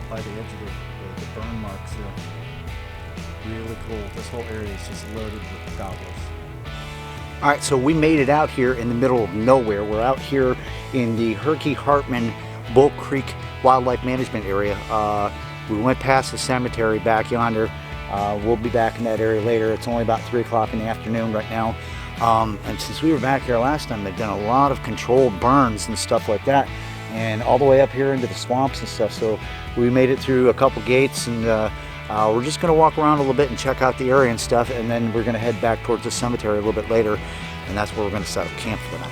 by the edge of the burn marks there. Really cool. This whole area is just loaded with gobblers. All right, so we made it out here in the middle of nowhere. We're out here in the Herky-Hartman Bull Creek Wildlife Management Area. We went past the cemetery back yonder. We'll be back in that area later. It's only about 3 o'clock in the afternoon right now. And since we were back here last time, they've done a lot of controlled burns and stuff like that, and all the way up here into the swamps and stuff. So we made it through a couple gates, and we're just going to walk around a little bit and check out the area and stuff, and then we're going to head back towards the cemetery a little bit later, and that's where we're going to set up camp for the night.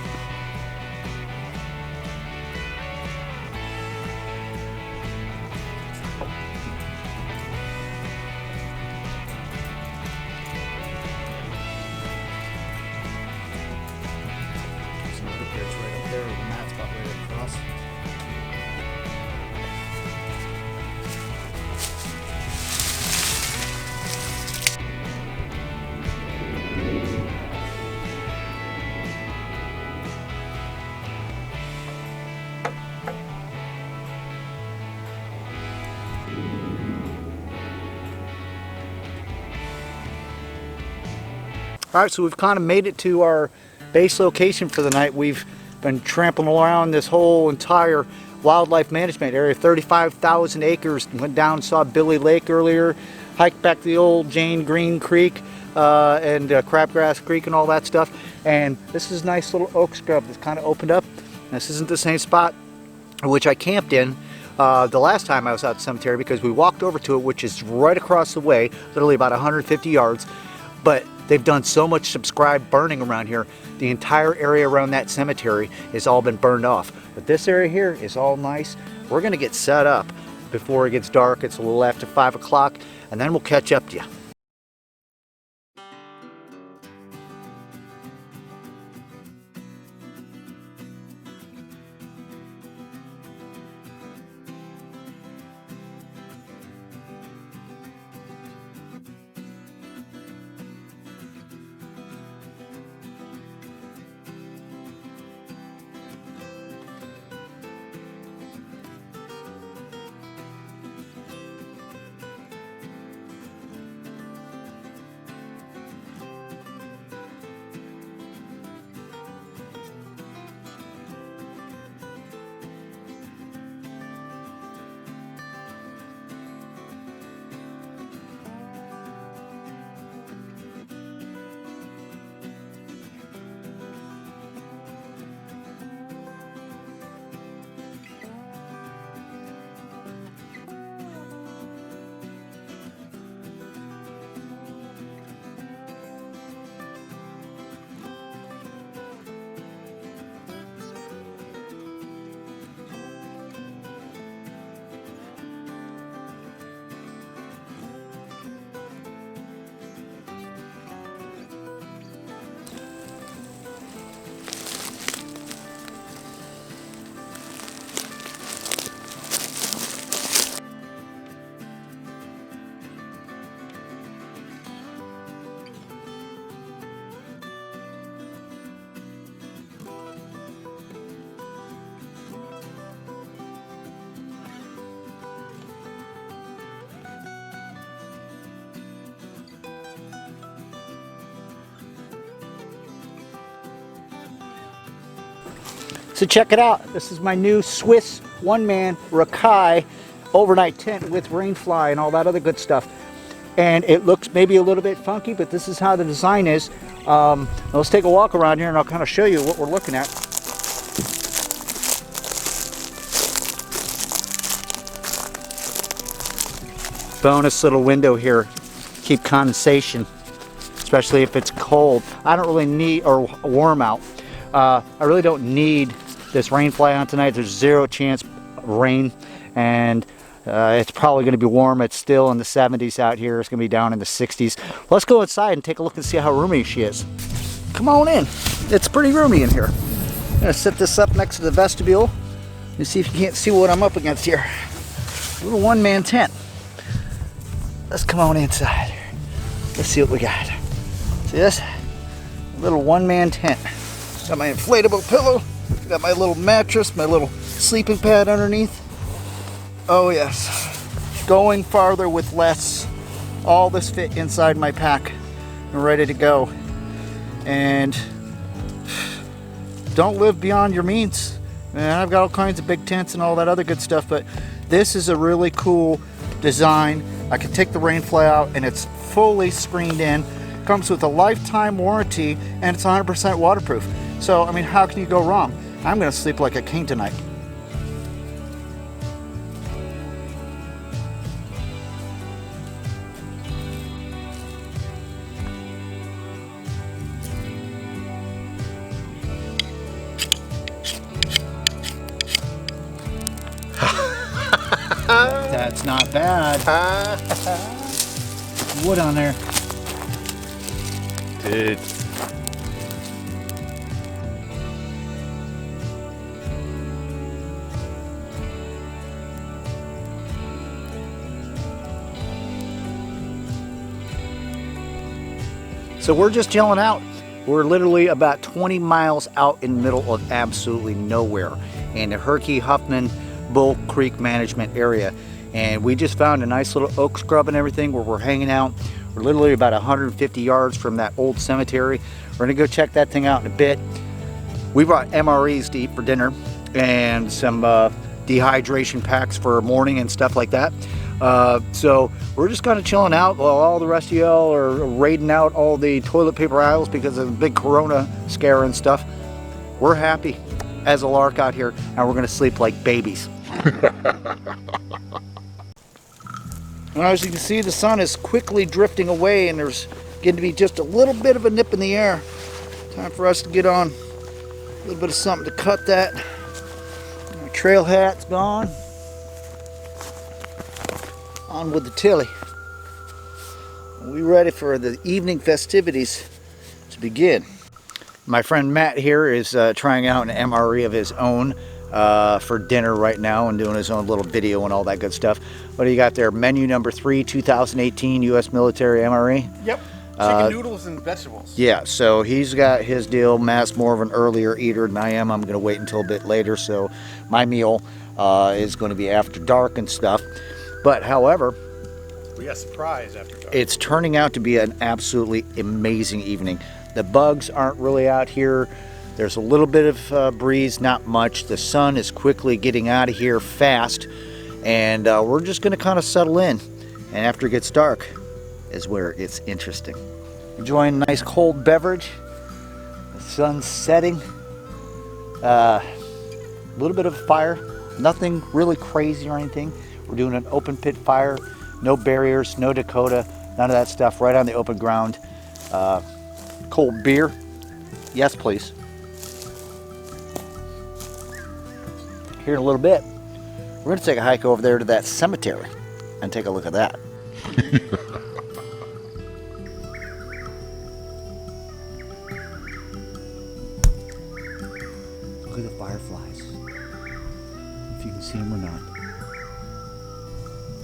All right, so we've kind of made it to our base location for the night. We've been trampling around this whole entire wildlife management area, 35,000 acres. Went down and saw Billy Lake earlier, hiked back the old Jane Green Creek and Crabgrass Creek and all that stuff. And this is a nice little oak scrub that's kind of opened up. This isn't the same spot which I camped in the last time I was out at the cemetery, because we walked over to it, which is right across the way, literally about 150 yards. But they've done so much subscribed burning around here. The entire area around that cemetery has all been burned off. But this area here is all nice. We're gonna get set up before it gets dark. It's a little after 5 o'clock, and then we'll catch up to you. So check it out. This is my new Swiss one-man Rakai overnight tent with rainfly and all that other good stuff. And it looks maybe a little bit funky, but this is how the design is. Let's take a walk around here and I'll kind of show you what we're looking at. Bonus little window here. Keep condensation, especially if it's cold. I don't really need, or warm out. I really don't need this rain fly on tonight. There's 0 chance of rain, and it's probably going to be warm. It's still in the 70s out here. It's going to be down in the 60s. Let's go inside and take a look and see how roomy she is. Come on in. It's pretty roomy in here. I'm going to set this up next to the vestibule and see if you can't see what I'm up against here. A little one-man tent. Let's come on inside. Let's see what we got. See this? A little one-man tent. Got my inflatable pillow. Got my little mattress, my little sleeping pad underneath. Oh yes. going farther with less. All this fit inside my pack and ready to go. And don't live beyond your means. And I've got all kinds of big tents and all that other good stuff, but this is a really cool design. I can take the rain fly out and it's fully screened in. Comes with a lifetime warranty and it's 100% waterproof. So, I mean, how can you go wrong? I'm gonna sleep like a king tonight. That's not bad. Wood on there. Dude. So we're just chilling out. We're literally about 20 miles out in the middle of absolutely nowhere in the Herky-Huffman Bull Creek Management area. And we just found a nice little oak scrub and everything where we're hanging out. We're literally about 150 yards from that old cemetery. We're gonna go check that thing out in a bit. We brought MREs to eat for dinner and some dehydration packs for morning and stuff like that. So we're just kind of chilling out while all the rest of y'all are raiding out all the toilet paper aisles because of the big corona scare and stuff. We're happy as a lark out here and we're gonna sleep like babies. Well, as you can see, the sun is quickly drifting away and there's getting to be just a little bit of a nip in the air. Time for us to get on a little bit of something to cut that. Our trail hat's gone. On with the tilly. We ready for the evening festivities to begin. My friend Matt here is trying out an MRE of his own for dinner right now and doing his own little video and all that good stuff. What do you got there? Menu number 3, 2018 U.S. military MRE? Yep. Chicken noodles and vegetables. Yeah, so he's got his deal. Matt's more of an earlier eater than I am. I'm going to wait until a bit later, so my meal is going to be after dark and stuff. But however, we got a surprise after dark. It's turning out to be an absolutely amazing evening. The bugs aren't really out here. There's a little bit of breeze, not much. The sun is quickly getting out of here fast, and we're just going to kind of settle in. And after it gets dark is where it's interesting. Enjoying a nice cold beverage. The sun's setting. A little bit of fire. Nothing really crazy or anything. We're doing an open pit fire. No barriers, no Dakota, none of that stuff. Right on the open ground. Cold beer. Yes, please. Here in a little bit, we're going to take a hike over there to that cemetery and take a look at that. Look at the fireflies. If you can see them or not. I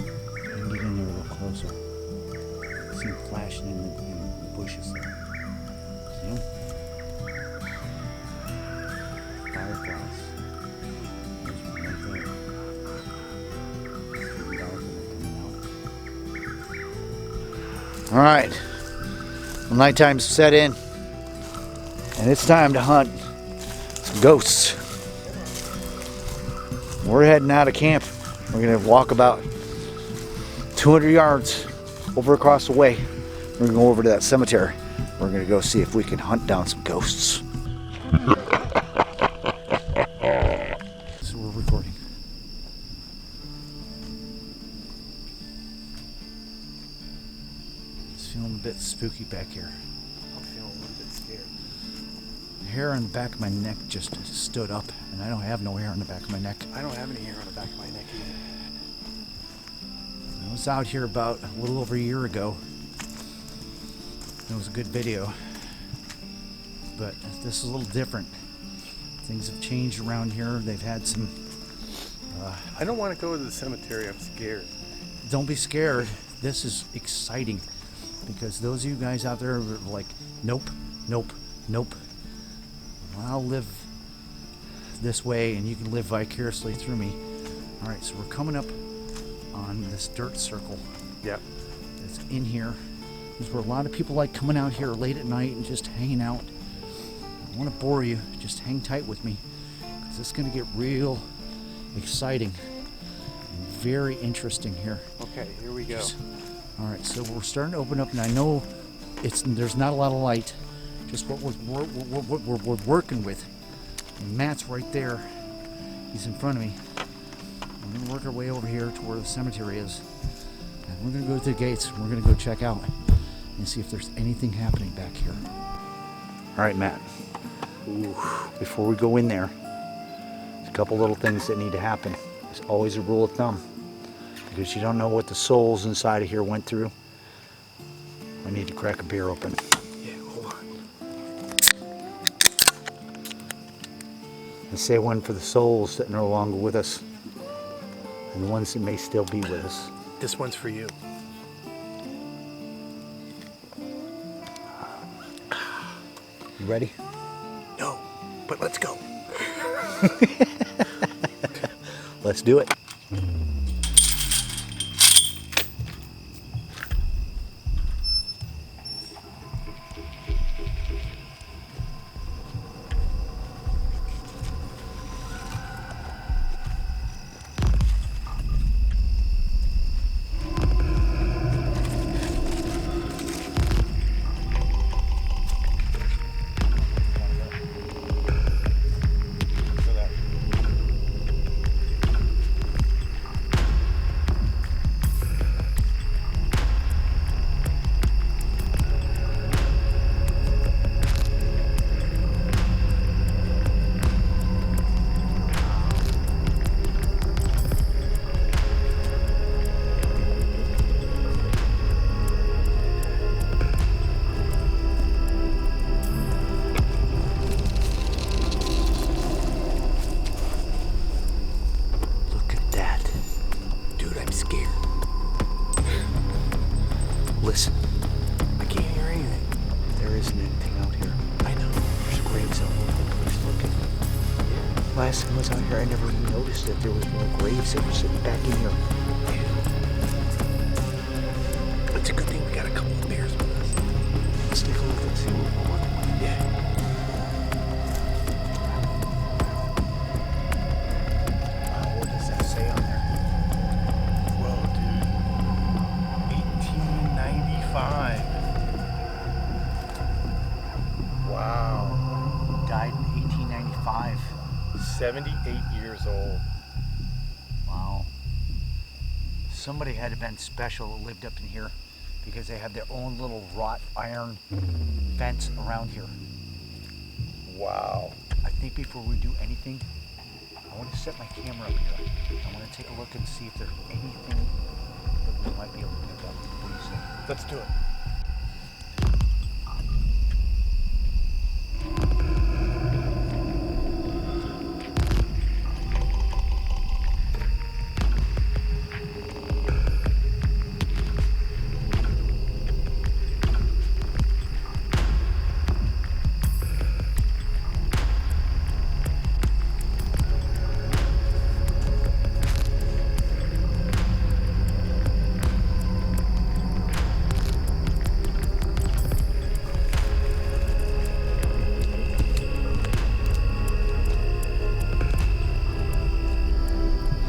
can get in there a little closer. See them flashing in the bushes there. See them? Fireflies. All right, well, nighttime's set in, and it's time to hunt some ghosts. We're heading out of camp. We're gonna walk about 200 yards over across the way. We're gonna go over to that cemetery. We're gonna go see if we can hunt down some ghosts. So we're recording. Feeling a bit spooky back here. I'm feeling a little bit scared. The hair on the back of my neck just stood up, and I don't have no hair on the back of my neck. I don't have any hair on the back of my neck either. I was out here about a little over a year ago. It was a good video, but this is a little different. Things have changed around here. They've had some... I don't want to go to the cemetery. I'm scared. Don't be scared. This is exciting. Because those of you guys out there are like, nope, nope, nope. Well, I'll live this way and you can live vicariously through me. All right, so we're coming up on this dirt circle Yep. that's in here. This is where a lot of people like coming out here late at night and just hanging out. I don't want to bore you, just hang tight with me, because it's going to get real exciting and very interesting here. Okay, here we go. All right, so we're starting to open up, and I know there's not a lot of light, just what we're working with. And Matt's right there. He's in front of me. We're going to work our way over here to where the cemetery is. And we're going to go to the gates. And we're going to go check out and see if there's anything happening back here. All right, Matt. Ooh, before we go in there, there's a couple little things that need to happen. There's always a rule of thumb, because you don't know what the souls inside of here went through. I need to crack a beer open. Yeah, hold on. And say one for the souls that are no longer with us, and the ones that may still be with us. This one's for you. You ready? No, but let's go. Let's do it. Listen, I can't hear anything. there isn't anything out here. I know. There's graves all over the place. Look at last time I was out here, I never even noticed that there was more graves that were sitting back in here. It's a good thing we got a couple of bears with us. Let's take a look and see what we're working with. Yeah. Wow, what does that say on there? Whoa, dude. 1895. Wow. Died in 1895. 78 years old. Wow. Somebody had to have been special that lived up in here, because they have their own little wrought iron fence around here. Wow. I think before we do anything, I want to set my camera up here. I want to take a look and see if there's anything that we might be able to pick up. What do you say? Let's do it.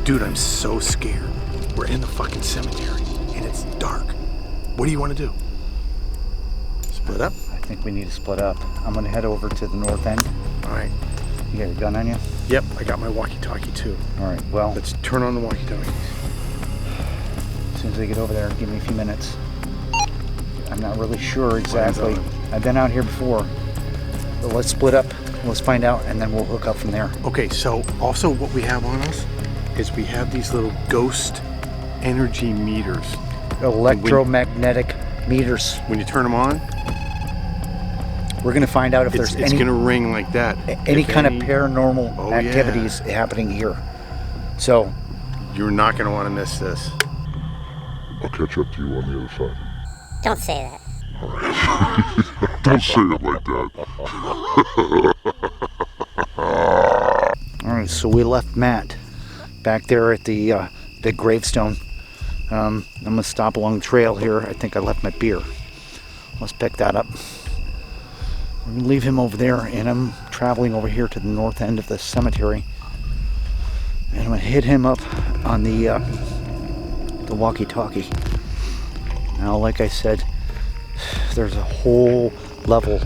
Dude, I'm so scared. We're in the fucking cemetery and it's dark. What do you want to do? Split up? I think we need to split up. I'm going to head over to the north end. All right. You got your gun on you? Yep, I got my walkie-talkie too. All right, well, Let's turn on the walkie-talkies. as soon as I get over there, give me a few minutes. I'm not really sure exactly. on. I've been out here before. But let's split up. Let's find out, and then we'll hook up from there. Okay, so also what we have on us is we have these little ghost energy meters. Electromagnetic meters. When you turn them on, We're going to find out if it's there's any gonna ring like that. any If kind of paranormal Oh, activities happening here. So, You're not gonna want to miss this. I'll catch up to you on the other side. Don't say that. Don't say it like that. all right, so we left Matt back there at the big gravestone. I'm gonna stop along the trail here. I think I left my beer. Let's pick that up. I'm gonna leave him over there, and I'm traveling over here to the north end of the cemetery, and I'm gonna hit him up on the walkie-talkie. Now, like I said, there's a whole level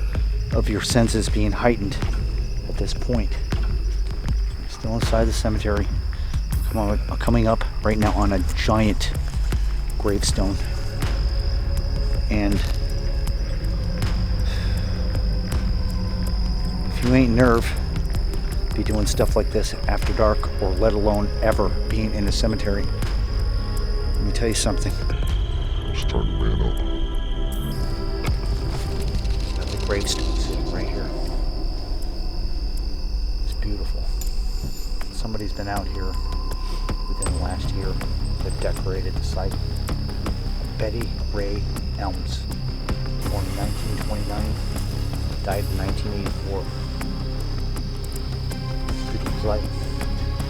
of your senses being heightened at this point. I'm still inside the cemetery. Coming up right now on a giant gravestone, and if you ain't nerve be doing stuff like this after dark, or let alone ever being in a cemetery, let me tell you something. It's time to man up. Got the gravestone sitting right here. It's beautiful. Somebody's been out here within the last year. They've decorated the site. Betty Ray Elms, born in 1929, died in 1984. People's life.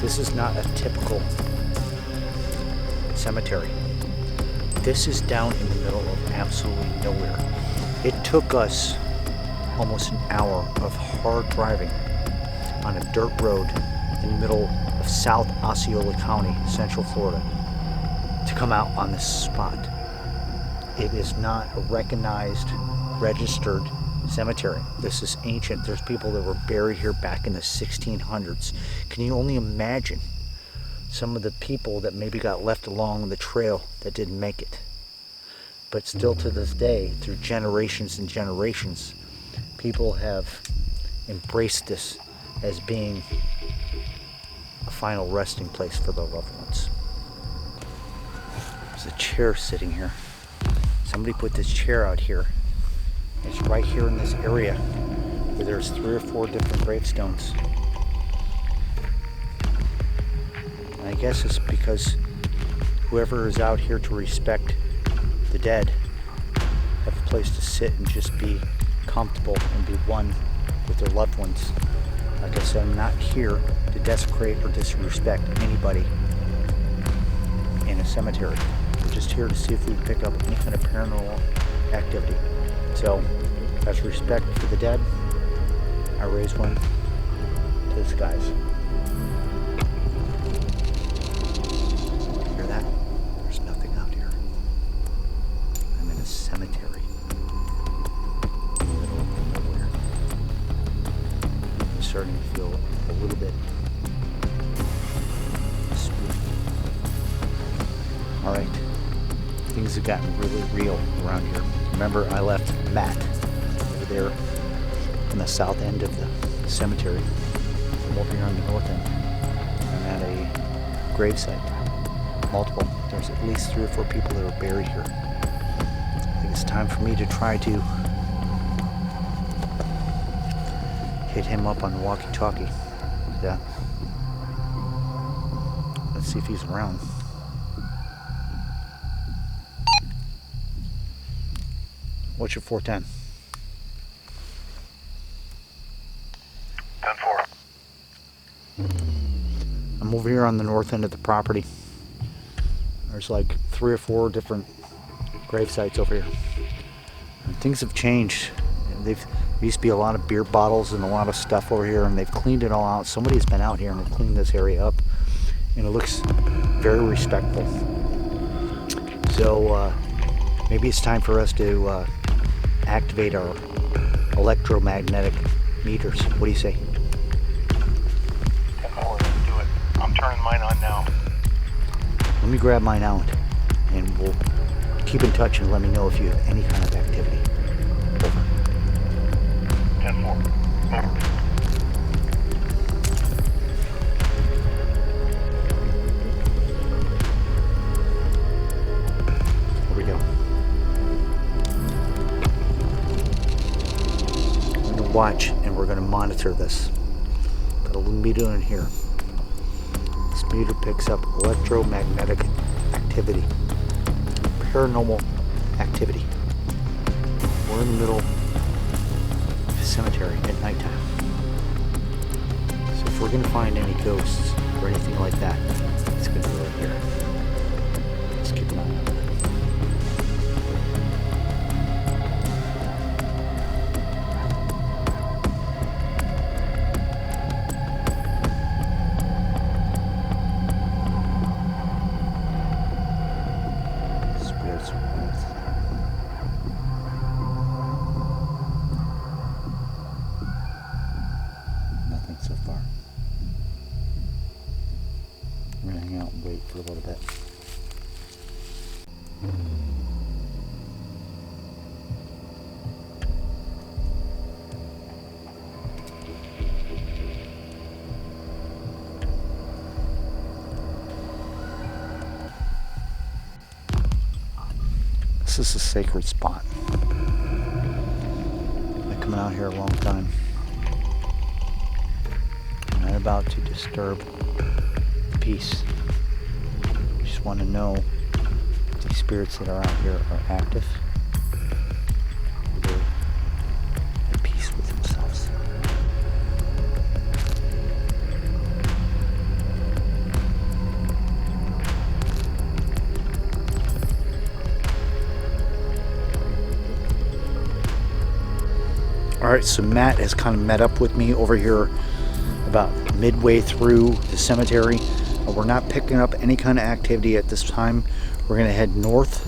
This is not a typical cemetery. This is down in the middle of absolutely nowhere. It took us almost an hour of hard driving on a dirt road in the middle of South Osceola County, Central Florida, to come out on this spot. It is not a recognized, registered cemetery. This is ancient. There's people that were buried here back in the 1600s. Can you only imagine some of the people that maybe got left along the trail that didn't make it? But still to this day, through generations and generations, people have embraced this as being a final resting place for their loved ones. There's a chair sitting here. Somebody put this chair out here. It's right here in this area where there's 3 or 4 different gravestones. And I guess it's because whoever is out here to respect the dead have a place to sit and just be comfortable and be one with their loved ones. Like I said, I'm not here to desecrate or disrespect anybody in a cemetery. We're just here to see if we can pick up any kind of paranormal activity. So, as respect for the dead, I raise one to the skies. Hear that? There's nothing out here. I'm in a cemetery in the middle of nowhere. I'm starting to feel a little bit spooky. Alright, things have gotten really real around here. Remember, I left Matt over there in the south end of the cemetery. I'm over here on the north end. I'm at a gravesite. Multiple. There's at least 3 or 4 people that are buried here. I think it's time for me to try to hit him up on the walkie-talkie. Yeah. Let's see if he's around. What's your 410? 10-4. I'm over here on the north end of the property. There's like 3 or 4 different grave sites over here. And things have changed. There used to be a lot of beer bottles and a lot of stuff over here, and they've cleaned it all out. Somebody's been out here and they've cleaned this area up, and it looks very respectful. So maybe it's time for us to activate our electromagnetic meters. What do you say? 10-4, let's do it. I'm turning mine on now. Let me grab mine out, and we'll keep in touch and let me know if you have any kind of activity. Over. 10-4. Over. Here we go. We're going to watch and we're going to monitor this. Got a little meter in here. This meter picks up electromagnetic activity, paranormal activity. We're in the middle of a cemetery at nighttime. So if we're going to find any ghosts or anything like that, it's going to be right here. Let's keep an eye on it. This is a sacred spot. I've been coming out here a long time. I'm not about to disturb the peace. I just want to know if these spirits that are out here are active. Or they're at peace with themselves. Alright, so Matt has kind of met up with me over here about midway through the cemetery. We're not picking up any kind of activity at this time. We're going to head north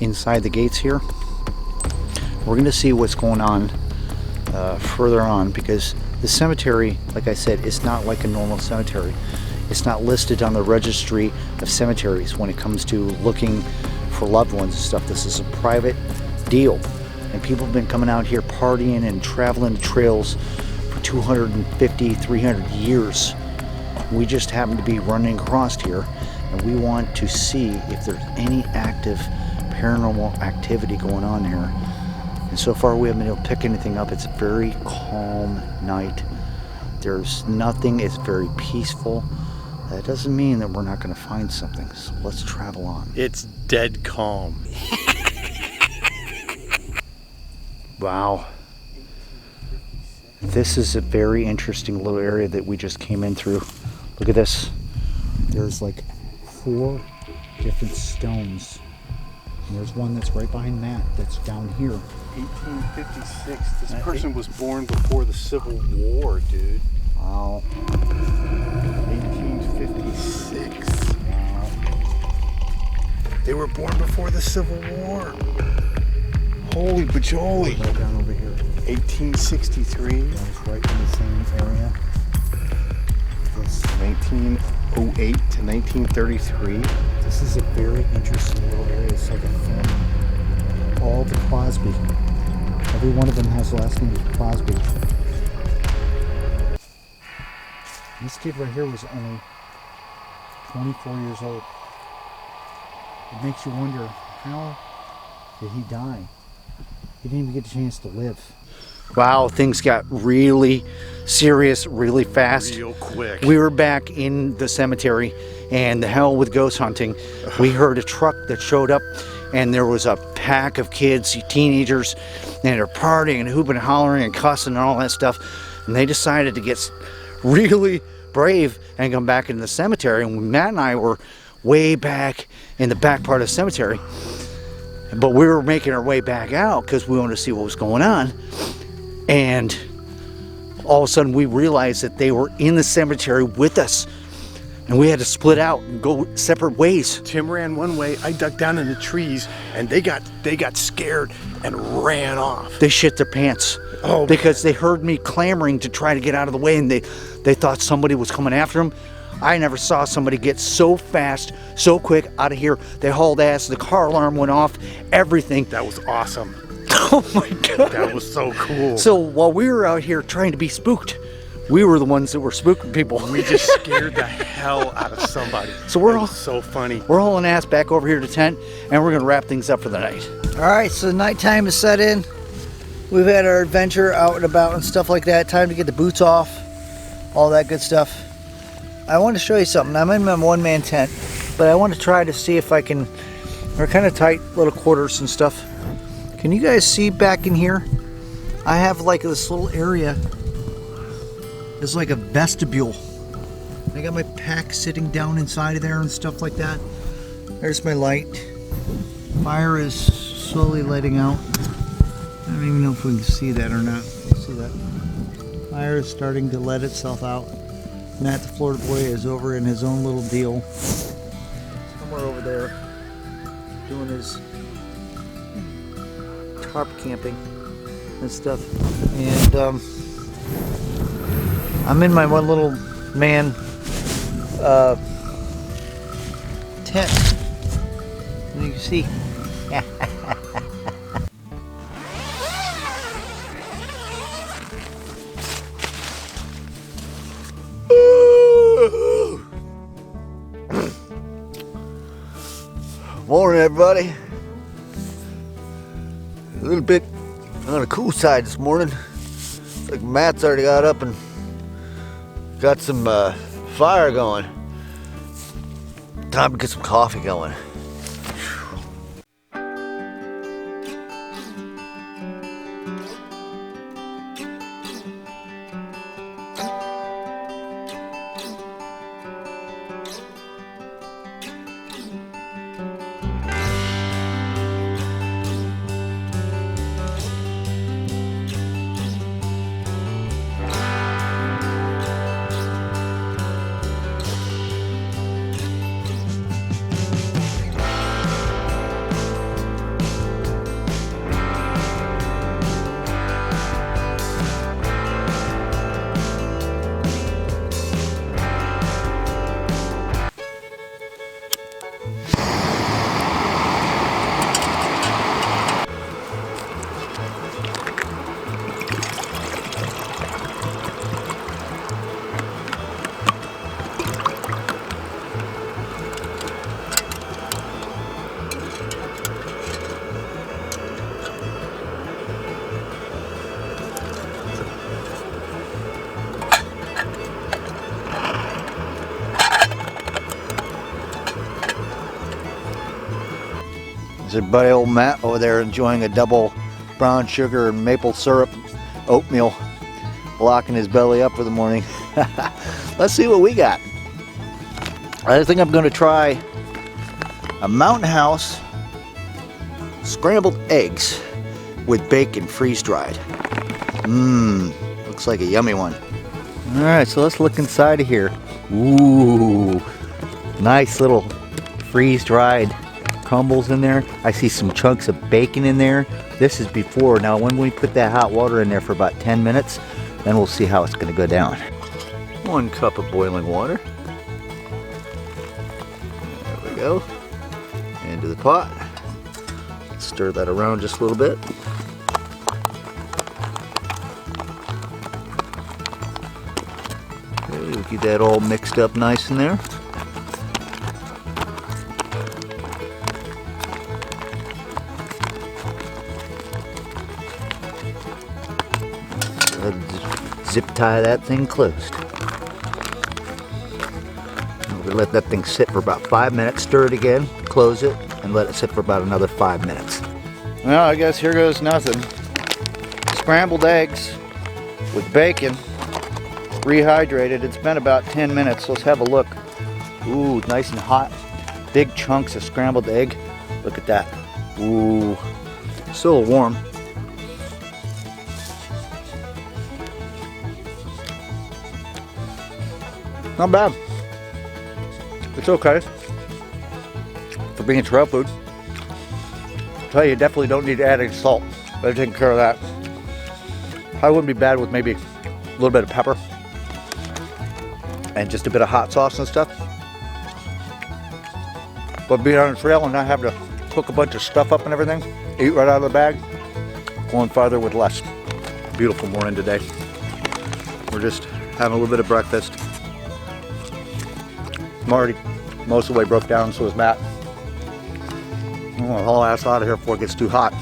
inside the gates here. We're going to see what's going on further on, because the cemetery, like I said, is not like a normal cemetery. It's not listed on the registry of cemeteries when it comes to looking for loved ones and stuff. This is a private deal. And people have been coming out here partying and traveling the trails for 250, 300 years. We just happen to be running across here, and we want to see if there's any active paranormal activity going on here. And so far we haven't been able to pick anything up. It's a very calm night. There's nothing, it's very peaceful. That doesn't mean that we're not going to find something, so let's travel on. It's dead calm. Wow. This is a very interesting little area that we just came in through. Look at this. There's like 4 different stones. And there's one that's right behind Matt that's down here. 1856. This person was born before the Civil War, dude. Wow. 1856. Wow. They were born before the Civil War. Holy bajoli. Right down over here. 1863. That was right in the same area. This, 1908 to 1933. this is a very interesting little area. It's like a family. All the Crosby. Every one of them has the last name Crosby. This kid right here was only 24 years old. It makes you wonder, how did he die? He didn't even get a chance to live. Wow, things got really serious really fast. Real quick. We were back in the cemetery, and the hell with ghost hunting. We heard a truck that showed up, and there was a pack of kids, teenagers, and they're partying and hooping and hollering and cussing and all that stuff. And they decided to get really brave and come back into the cemetery. And Matt and I were way back in the back part of the cemetery, but we were making our way back out because we wanted to see what was going on. And all of a sudden we realized that they were in the cemetery with us, and we had to split out and go separate ways. Tim ran one way, I ducked down in the trees, and they got scared and ran off. They shit their pants. Oh, because they heard me clamoring to try to get out of the way, and they thought somebody was coming after them. I never saw somebody get so fast, so quick out of here. They hauled ass, the car alarm went off, everything. That was awesome. Oh my God. That was so cool. So while we were out here trying to be spooked, we were the ones that were spooking people. We just scared the hell out of somebody. So we're That all was so funny. We're hauling ass back over here to tent, and we're gonna wrap things up for the night. All right, so nighttime is set in. We've had our adventure out and about and stuff like that. Time to get the boots off, all that good stuff. I want to show you something. I'm in my one-man tent, but I want to try to see if I can. We're kind of tight little quarters and stuff. Can you guys see back in here? I have like this little area. There's like a vestibule. I got my pack sitting down inside of there and stuff like that. There's my light. Fire is slowly lighting out. I don't even know if we can see that or not. Let's see that. Fire is starting to let itself out. Matt the Florida boy is over in his own little deal. Somewhere over there doing his tarp camping and stuff. And I'm in my one little man tent. You can see. Morning, everybody. A little bit on the cool side this morning. Looks like Matt's already got up and got some fire going. Time to get some coffee going. There's buddy old Matt over there enjoying a double brown sugar and maple syrup oatmeal, locking his belly up for the morning. Let's see what we got. I think I'm going to try a Mountain House scrambled eggs with bacon freeze-dried. Looks like a yummy one. All right, so let's look inside of here. Ooh, nice little freeze-dried crumbles in there. I see some chunks of bacon in there. This is before. Now when we put that hot water in there for about 10 minutes, then we'll see how it's going to go down. 1 cup of boiling water. There we go. Into the pot. Stir that around just a little bit. Okay, we'll get that all mixed up nice in there. Zip tie that thing closed. We'll let that thing sit for about 5 minutes, stir it again, close it, and let it sit for about another 5 minutes. Well, I guess here goes nothing. Scrambled eggs with bacon, rehydrated. It's been about 10 minutes. Let's have a look. Ooh, nice and hot. Big chunks of scrambled egg. Look at that. Ooh, still warm. Not bad. It's okay for being trail food. I'll tell you definitely don't need to add any salt. Better taking care of that. Probably wouldn't be bad with maybe a little bit of pepper and just a bit of hot sauce and stuff. But being on a trail and not having to cook a bunch of stuff up and everything, eat right out of the bag, going farther with less. Beautiful morning today. We're just having a little bit of breakfast. I'm already most of the way broke down, so is Matt. I'm gonna haul ass out of here before it gets too hot.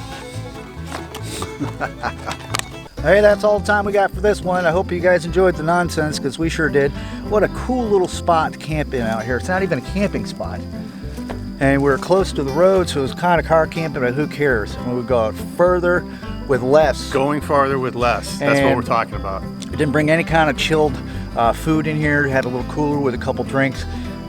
Hey, that's all the time we got for this one. I hope you guys enjoyed the nonsense, because we sure did. What a cool little spot to camp in out here. It's not even a camping spot. And we're close to the road, so it's kind of car camping, but who cares? And we go further with less. Going farther with less. That's what we're talking about. We didn't bring any kind of chilled food in here. Had a little cooler with a couple drinks.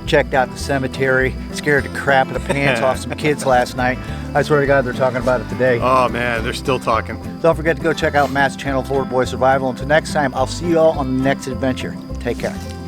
Checked out the cemetery. Scared the crap out of the pants off some kids last night. I swear to God, they're talking about it today. Oh man, they're still talking. Don't forget to go check out Matt's channel, Florida Boy Survival. Until next time, I'll see you all on the next adventure. Take care.